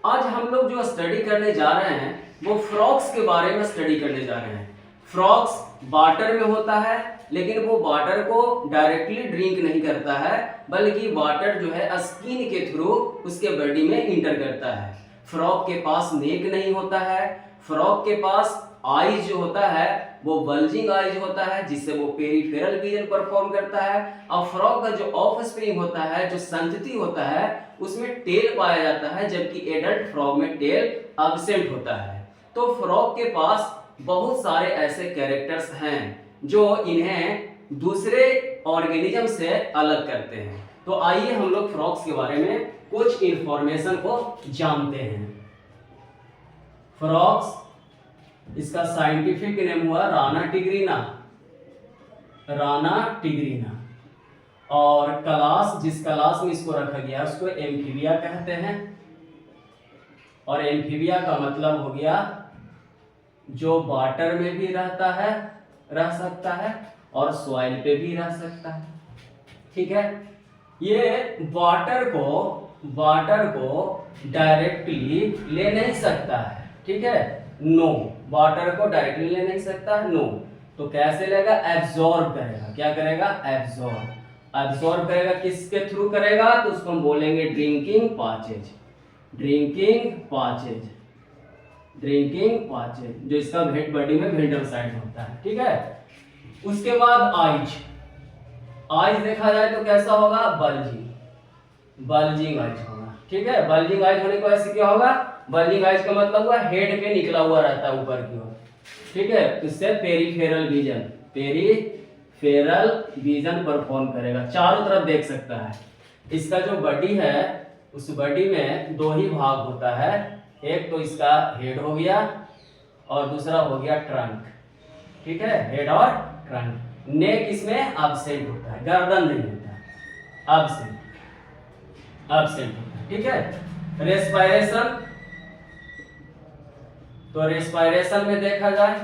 आज हम लोग जो स्टडी करने जा रहे हैं वो फ्रॉक्स के बारे में स्टडी करने जा रहे हैं। फ्रॉक्स वाटर में होता है, लेकिन वो वाटर को डायरेक्टली ड्रिंक नहीं करता है, बल्कि वाटर जो है स्किन के थ्रू उसके बॉडी में इंटर करता है। फ्रॉक के पास नेक नहीं होता है। फ्रॉक के पास आईज जो होता है वो बल्जिंग आईज होता है, जिससे वो पेरिफेरल विजन परफॉर्म करता है। और फ्रॉक का जो ऑफ स्प्रिंग होता है, जो संतति होता है, उसमें टेल पाया जाता है, जबकि एडल्ट फ्रॉक में टेल एब्सेंट होता है। तो फ्रॉक के पास बहुत सारे ऐसे कैरेक्टर्स हैं जो इन्हें दूसरे ऑर्गेनिज्म से अलग करते हैं। तो आइए हम लोग फ्रॉक्स के बारे में कुछ इंफॉर्मेशन को जानते हैं। फ्रॉक्स, इसका साइंटिफिक नेम हुआ राना टिग्रीना, राना टिग्रीना। और क्लास, जिस क्लास में इसको रखा गया उसको एम्फीबिया कहते हैं। और एम्फीबिया का मतलब हो गया जो वाटर में भी रहता है, रह सकता है, और सॉइल पे भी रह सकता है। ठीक है, ये वाटर को डायरेक्टली ले नहीं सकता है। ठीक है, नो, वाटर को डायरेक्टली ले नहीं सकता है, नो। तो कैसे लेगा? एब्जॉर्ब करेगा। क्या करेगा? एब्जॉर्ब करेगा। किसके थ्रू करेगा? तो उसको हम बोलेंगे ड्रिंकिंग पाचेज, जो इसका बॉडी में वेंट्रल साइड होता है। ठीक है, उसके बाद आइज देखा जाए तो कैसा होगा? बल्जिंग आइज होगा। ठीक है, बल्जिंग आइज होने को ऐसे क्या होगा? बल्जिंग आइज का मतलब हुआ हेड पे निकला हुआ रहता है ऊपर की ओर। ठीक है, इससे पेरिफेरल विजन परफॉर्म करेगा, चारों तरफ देख सकता है। इसका जो बॉडी है उस बॉडी में दो ही भाग होता है, एक तो इसका हेड हो गया और दूसरा हो गया ट्रंक। ठीक है, हेड और ट्रंक। नेक इसमें एब्सेंट होता है, गर्दन नहीं होता है, एब्सेंट होता है। ठीक है, रेस्पिरेशन, तो रेस्पिरेशन में देखा जाए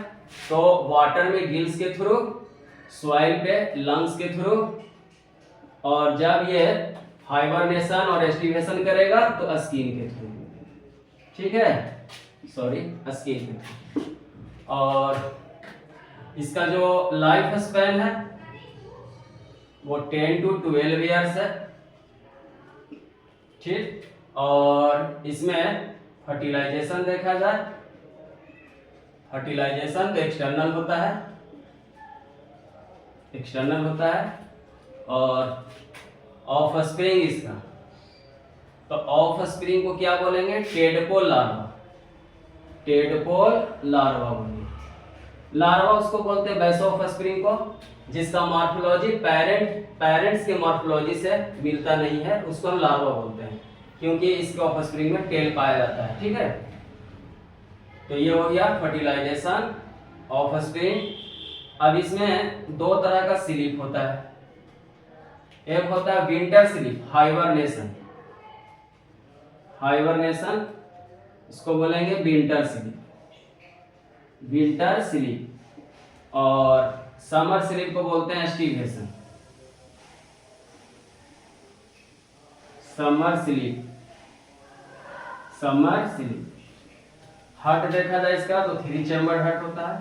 तो वाटर में गिल्स के थ्रू, सॉइल पे लंग्स के थ्रू, और जब ये हाइबरनेशन और एस्टिवेशन करेगा तो स्किन के थ्रू। ठीक है, स्किन के थ्रू। और इसका जो लाइफ स्पैन है वो 10 to 12 ईयर्स है। ठीक, और इसमें फर्टिलाइजेशन देखा जाए, फर्टिलाइजेशन तो एक्सटर्नल होता है, और ऑफ स्प्रिंग इसका, तो ऑफ स्प्रिंग को क्या बोलेंगे? टेडपोल लार्वा बोलेंगे। लार्वा उसको बोलते हैं बेस ऑफ स्प्रिंग को, जिसका मॉर्फोलॉजी पेरेंट्स के मॉर्फोलॉजी से मिलता नहीं है, उसको हम लार्वा बोलते हैं, क्योंकि इसके ऑफ स्प्रिंग में टेल पाया जाता है। ठीक है, तो ये हो गया फर्टिलाइजेशन, ऑफ स्प्रिंग। अब इसमें दो तरह का स्लीप होता है, एक होता है विंटर स्लीप, हाइबरनेशन, इसको बोलेंगे विंटर स्लीप, और समर स्लीप को बोलते हैं एस्टिवेशन, समर स्लीप। हट देखा जाए इसका तो 3 चैम्बर्ड हट होता है,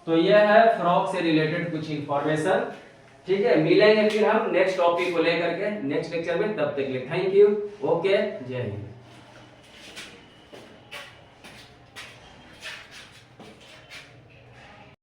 तो यह है फ्रॉक से रिलेटेड कुछ इंफॉर्मेशन। ठीक है, मिलेंगे फिर हम नेक्स्ट टॉपिक को लेकर के नेक्स्ट लेक्चर में। तब तक के लिए थैंक यू। ओके, जय हिंद।